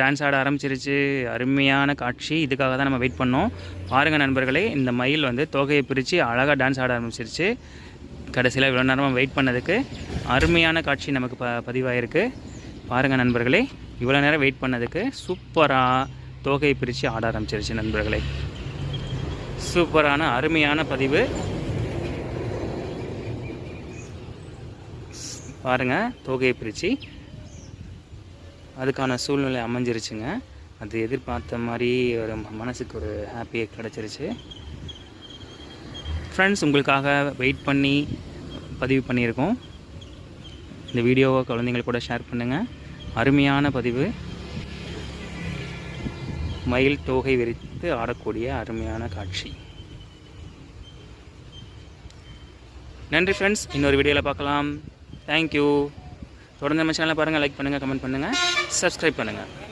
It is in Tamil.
டான்ஸ் ஆட ஆரம்பிச்சிருச்சு. அருமையான காட்சி. இதுக்காக தான் நம்ம வெயிட் பண்ணோம். பாருங்கள் நண்பர்களே, இந்த மயில் வந்து தோகையை பிரித்து அழகாக டான்ஸ் ஆட ஆரம்பிச்சிருச்சு. கடைசியில் இவ்வளோ நேரமாக வெயிட் பண்ணதுக்கு அருமையான காட்சி நமக்கு பதிவாயிருக்கு. பாருங்கள் நண்பர்களே, இவ்வளோ நேரம் வெயிட் பண்ணதுக்கு சூப்பராக தோகையை பிரித்து ஆட ஆரம்பிச்சிருச்சு நண்பர்களே. சூப்பரான அருமையான பதிவு. பாருங்கள், தோகையை பிரித்து அதுக்கான சூழ்நிலை அமைஞ்சிருச்சுங்க. அது எதிர்பார்த்த மாதிரி ஒரு மனசுக்கு ஒரு ஹாப்பியாக கிடச்சிருச்சு. ஃப்ரெண்ட்ஸ், உங்களுக்காக வெயிட் பண்ணி பதிவு பண்ணியிருக்கோம். இந்த வீடியோவை குழந்தைங்கள் கூட ஷேர் பண்ணுங்கள். அருமையான பதிவு. மயில் தோகை விரித்து ஆடக்கூடிய அருமையான காட்சி. நன்றி ஃப்ரெண்ட்ஸ், இன்னொரு வீடியோவில் பார்க்கலாம். தேங்க்யூ. தொடர்ந்து நம்ம சேனலை பாருங்கள், லைக் பண்ணுங்கள், கமெண்ட் பண்ணுங்கள், சப்ஸ்கிரைப் பண்ணுங்கள்.